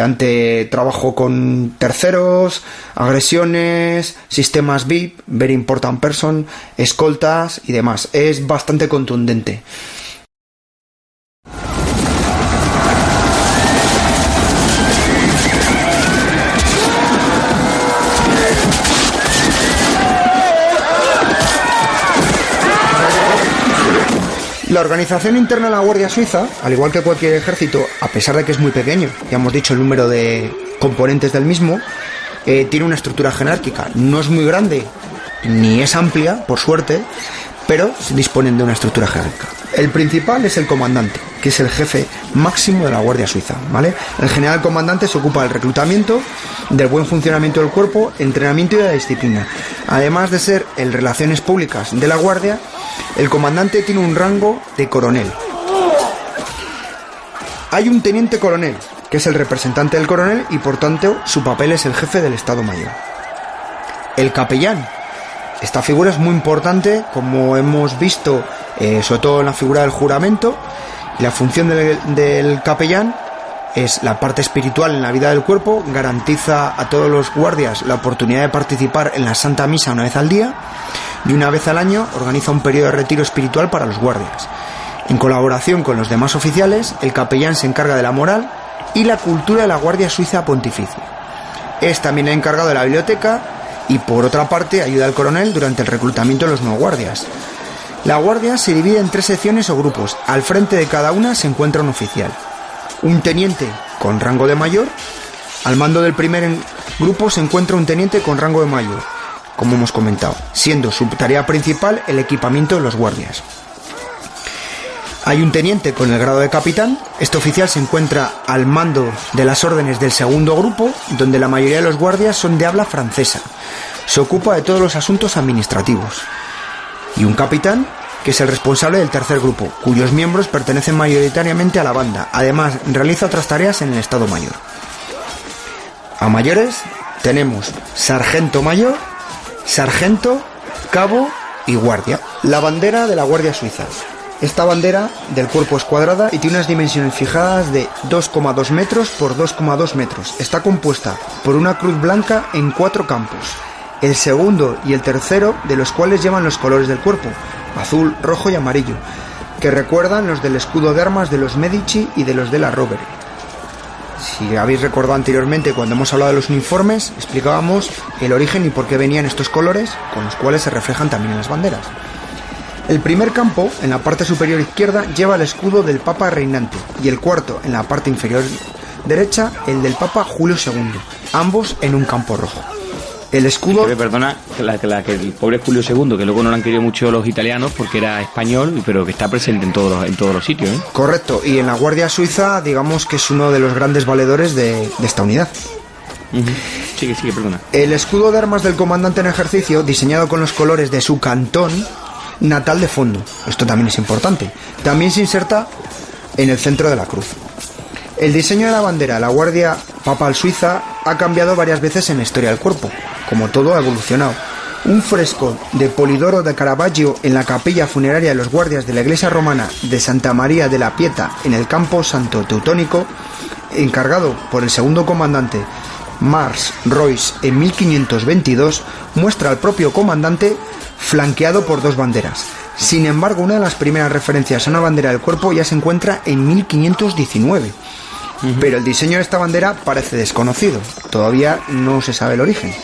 [SPEAKER 3] ante trabajo con terceros, agresiones, sistemas VIP, Very Important Person, escoltas y demás. Es bastante contundente. La organización interna de la Guardia Suiza, al igual que cualquier ejército, a pesar de que es muy pequeño, ya hemos dicho el número de componentes del mismo, tiene una estructura jerárquica. No es muy grande ni es amplia, por suerte, pero disponen de una estructura jerárquica. El principal es el comandante, que es el jefe máximo de la Guardia Suiza, ¿vale? El general comandante se ocupa del reclutamiento, del buen funcionamiento del cuerpo, entrenamiento y de la disciplina. Además de ser el relaciones públicas de la Guardia, el comandante tiene un rango de coronel. Hay un teniente coronel, que es el representante del coronel, y por tanto su papel es el jefe del Estado Mayor. El capellán. Esta figura es muy importante, como hemos visto, sobre todo en la figura del juramento. Y la función del capellán es la parte espiritual en la vida del cuerpo, garantiza a todos los guardias la oportunidad de participar en la Santa Misa una vez al día, y una vez al año organiza un periodo de retiro espiritual para los guardias. En colaboración con los demás oficiales, el capellán se encarga de la moral y la cultura de la Guardia Suiza Pontificia. Es también el encargado de la biblioteca y, por otra parte, ayuda al coronel durante el reclutamiento de los nuevos guardias. La guardia se divide en 3 secciones o grupos. Al frente de cada una se encuentra un oficial. Un teniente con rango de mayor. Al mando del primer grupo se encuentra un teniente con rango de mayor, como hemos comentado, siendo su tarea principal el equipamiento de los guardias. Hay un teniente con el grado de capitán. Este oficial se encuentra al mando de las órdenes del segundo grupo, donde la mayoría de los guardias son de habla francesa. Se ocupa de todos los asuntos administrativos. Y un capitán, que es el responsable del tercer grupo, cuyos miembros pertenecen mayoritariamente a la banda. Además, realiza otras tareas en el Estado Mayor. A mayores tenemos sargento mayor, sargento, cabo y guardia. La bandera de la Guardia Suiza. Esta bandera del cuerpo es cuadrada y tiene unas dimensiones fijadas de 2,2 metros por 2,2 metros. Está compuesta por una cruz blanca en 4 campos, el segundo y el tercero de los cuales llevan los colores del cuerpo, azul, rojo y amarillo, que recuerdan los del escudo de armas de los Medici y de los de la Rovere. Si habéis recordado anteriormente, cuando hemos hablado de los uniformes, explicábamos el origen y por qué venían estos colores, con los cuales se reflejan también en las banderas. El primer campo, en la parte superior izquierda, lleva el escudo del Papa reinante, y el cuarto, en la parte inferior derecha, el del Papa Julio II, ambos en un campo rojo. El escudo...
[SPEAKER 2] Perdona, que el pobre Julio II, que luego no lo han querido mucho los italianos porque era español, pero que está presente en todos los sitios, ¿eh?
[SPEAKER 3] Correcto, y en la Guardia Suiza, digamos que es uno de los grandes valedores de esta unidad.
[SPEAKER 2] Sigue, perdona.
[SPEAKER 3] El escudo de armas del comandante en ejercicio, diseñado con los colores de su cantón natal de fondo. Esto también es importante. También se inserta en el centro de la cruz. El diseño de la bandera de la Guardia Papal Suiza ha cambiado varias veces en la historia del cuerpo. Como todo, ha evolucionado. Un fresco de Polidoro de Caravaggio en la capilla funeraria de los guardias de la iglesia romana de Santa María de la Pieta en el Campo Santo Teutónico, encargado por el segundo comandante Mars Royce en 1522, muestra al propio comandante flanqueado por dos banderas. Sin embargo, una de las primeras referencias a una bandera del cuerpo ya se encuentra en 1519. Pero el diseño de esta bandera parece desconocido. Todavía no se sabe el origen.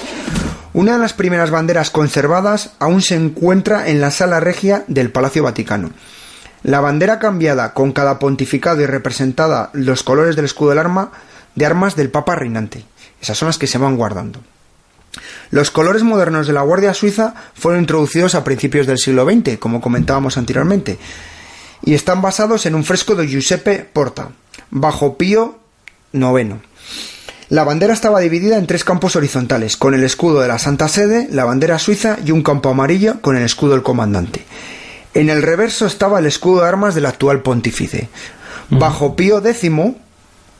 [SPEAKER 3] Una de las primeras banderas conservadas aún se encuentra en la Sala Regia del Palacio Vaticano. La bandera cambiada con cada pontificado y representada los colores del escudo de armas del Papa reinante. Esas son las que se van guardando. Los colores modernos de la Guardia Suiza fueron introducidos a principios del siglo XX, como comentábamos anteriormente, y están basados en un fresco de Giuseppe Porta, bajo Pío IX. La bandera estaba dividida en tres campos horizontales, con el escudo de la Santa Sede, la bandera suiza y un campo amarillo con el escudo del comandante. En el reverso estaba el escudo de armas del actual pontífice. Bajo Pío X,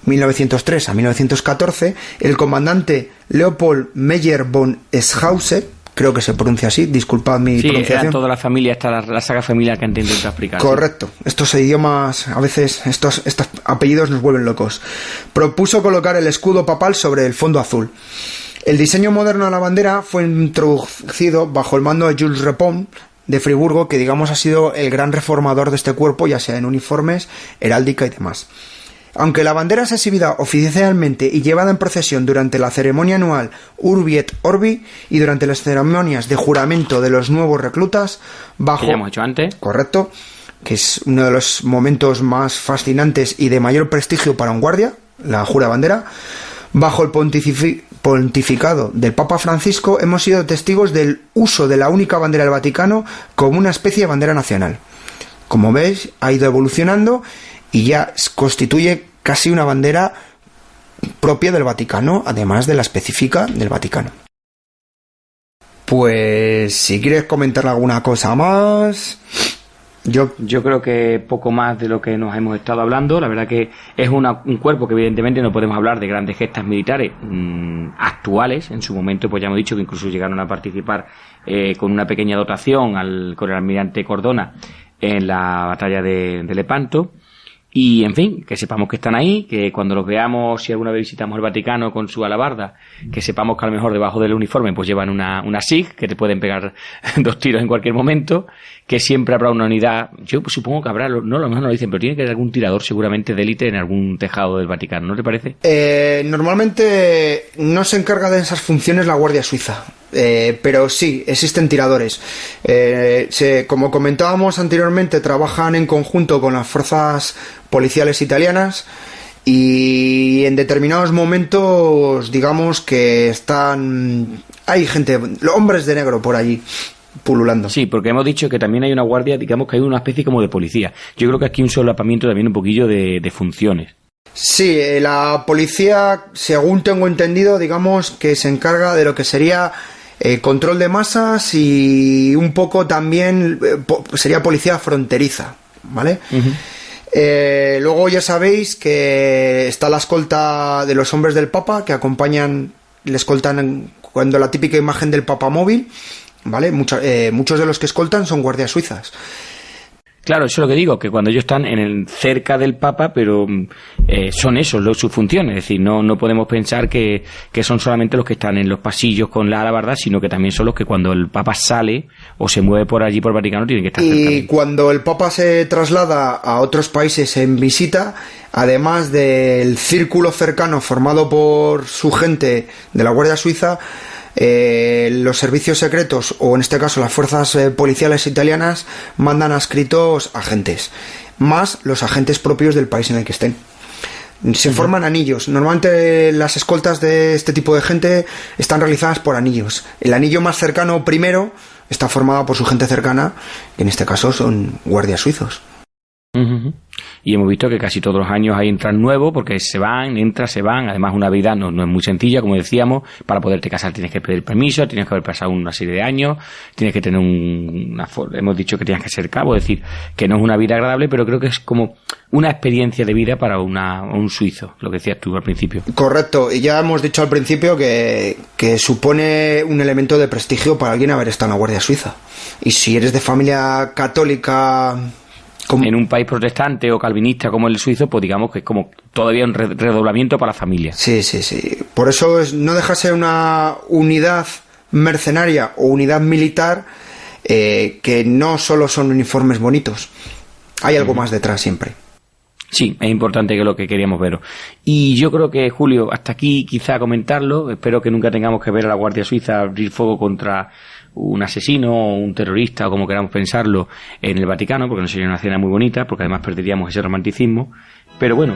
[SPEAKER 3] 1903 a 1914, el comandante Leopold Meyer von Schauser, creo que se pronuncia así, disculpad mi pronunciación.
[SPEAKER 2] Sí, toda la familia, está la saga familiar que han intentado explicar.
[SPEAKER 3] Correcto, sí. Estos idiomas, a veces estos apellidos nos vuelven locos. Propuso colocar el escudo papal sobre el fondo azul. El diseño moderno de la bandera fue introducido bajo el mando de Jules Repon de Friburgo, que digamos ha sido el gran reformador de este cuerpo, ya sea en uniformes, heráldica y demás. Aunque la bandera es exhibida oficialmente y llevada en procesión durante la ceremonia anual Urbi et Orbi y durante las ceremonias de juramento de los nuevos reclutas, bajo...
[SPEAKER 2] Que ya hemos hecho antes.
[SPEAKER 3] Correcto, que es uno de los momentos más fascinantes y de mayor prestigio para un guardia, la jura bandera, bajo el pontificado del Papa Francisco, hemos sido testigos del uso de la única bandera del Vaticano como una especie de bandera nacional. Como veis, ha ido evolucionando y ya constituye casi una bandera propia del Vaticano, además de la específica del Vaticano. Pues si quieres comentar alguna cosa más... Yo
[SPEAKER 2] creo que poco más de lo que nos hemos estado hablando. La verdad que es un cuerpo que evidentemente no podemos hablar de grandes gestas militares actuales. En su momento pues ya hemos dicho que incluso llegaron a participar con una pequeña dotación con el almirante Cordona en la batalla de Lepanto. Y, en fin, que sepamos que están ahí, que cuando los veamos, si alguna vez visitamos el Vaticano con su alabarda, que sepamos que a lo mejor debajo del uniforme pues llevan una SIG, que te pueden pegar 2 tiros en cualquier momento, que siempre habrá una unidad, yo pues, supongo que habrá, a lo mejor no lo dicen, pero tiene que haber algún tirador seguramente de élite en algún tejado del Vaticano, ¿no te parece?
[SPEAKER 3] Normalmente no se encarga de esas funciones la Guardia Suiza. Pero sí, existen tiradores. Como comentábamos anteriormente, trabajan en conjunto con las fuerzas policiales italianas y en determinados momentos, digamos que hay gente, hombres de negro por allí pululando.
[SPEAKER 2] Sí, porque hemos dicho que también hay una guardia, digamos que hay una especie como de policía. Yo creo que aquí un solapamiento también un poquillo de funciones.
[SPEAKER 3] Sí, la policía, según tengo entendido, digamos que se encarga de lo que sería control de masas y un poco también sería policía fronteriza, ¿vale? Luego ya sabéis que está la escolta de los hombres del Papa que le escoltan cuando la típica imagen del Papa móvil, ¿vale? Muchos de los que escoltan son guardias suizas.
[SPEAKER 2] Claro, eso es lo que digo, que cuando ellos están cerca del Papa, pero son esos sus funciones, es decir, no podemos pensar que son solamente los que están en los pasillos con la alabarda, sino que también son los que cuando el Papa sale o se mueve por allí por Vaticano tienen que estar cerca.
[SPEAKER 3] Y cuando el Papa se traslada a otros países en visita, además del círculo cercano formado por su gente de la Guardia Suiza, los servicios secretos, o en este caso las fuerzas policiales italianas, mandan adscritos agentes, más los agentes propios del país en el que estén. Se forman anillos. Normalmente las escoltas de este tipo de gente están realizadas por anillos. El anillo más cercano primero está formado por su gente cercana, que en este caso son guardias suizos.
[SPEAKER 2] Y hemos visto que casi todos los años hay entran nuevos, porque se van, se van. Además, una vida no es muy sencilla, como decíamos. Para poderte casar tienes que pedir permiso, tienes que haber pasado una serie de años, tienes que tener hemos dicho que tienes que ser cabo, es decir, que no es una vida agradable, pero creo que es como una experiencia de vida para un suizo, lo que decías tú al principio.
[SPEAKER 3] Correcto, y ya hemos dicho al principio que supone un elemento de prestigio para alguien haber estado en la Guardia Suiza. Y si eres de familia católica...
[SPEAKER 2] En un país protestante o calvinista como el suizo, pues digamos que es como todavía un redoblamiento para la familia.
[SPEAKER 3] Sí. Por eso no deja de ser una unidad mercenaria o unidad militar que no solo son uniformes bonitos. Hay algo más detrás siempre.
[SPEAKER 2] Sí, es importante que lo que queríamos ver. Y yo creo que, Julio, hasta aquí quizá comentarlo. Espero que nunca tengamos que ver a la Guardia Suiza abrir fuego contra un asesino o un terrorista, o como queramos pensarlo, en el Vaticano, porque no sería una escena muy bonita, porque además perderíamos ese romanticismo. Pero bueno,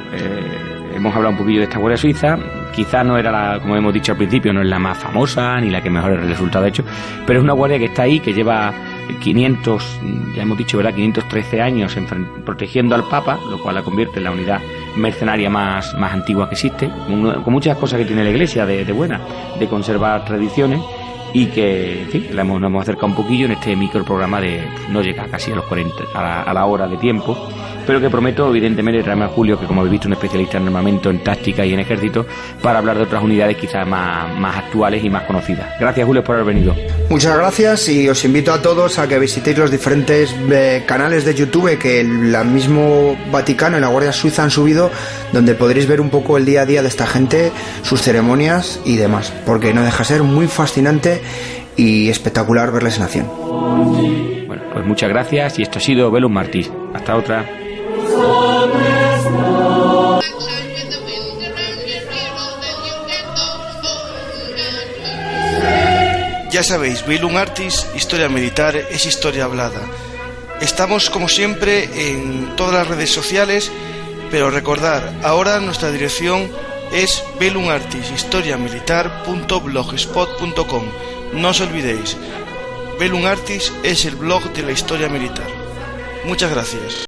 [SPEAKER 2] hemos hablado un poquillo de esta Guardia Suiza. Quizá no era como hemos dicho al principio, no es la más famosa ni la que mejores resultados ha hecho, pero es una guardia que está ahí, que lleva 513 años protegiendo al Papa, lo cual la convierte en la unidad mercenaria más antigua que existe, con muchas cosas que tiene la Iglesia de buena, de conservar tradiciones, y que, en fin, nos hemos acercado un poquillo en este microprograma de no llega casi a los 40, a la hora de tiempo, pero que prometo, evidentemente, traerme a Julio, que como habéis visto, un especialista en armamento, en táctica y en ejército, para hablar de otras unidades quizás más actuales y más conocidas. Gracias, Julio, por haber venido.
[SPEAKER 3] Muchas gracias, y os invito a todos a que visitéis los diferentes canales de YouTube que el mismo Vaticano y la Guardia Suiza han subido, donde podréis ver un poco el día a día de esta gente, sus ceremonias y demás, porque no deja de ser muy fascinante y espectacular verles en acción.
[SPEAKER 2] Bueno, pues muchas gracias, y esto ha sido Velum Martis. Hasta otra.
[SPEAKER 4] Ya sabéis, Velum Artis, historia militar es historia hablada. Estamos como siempre en todas las redes sociales, pero recordad, ahora nuestra dirección es velumartishistoriamilitar.blogspot.com. No os olvidéis, Velum Artis es el blog de la historia militar. Muchas gracias.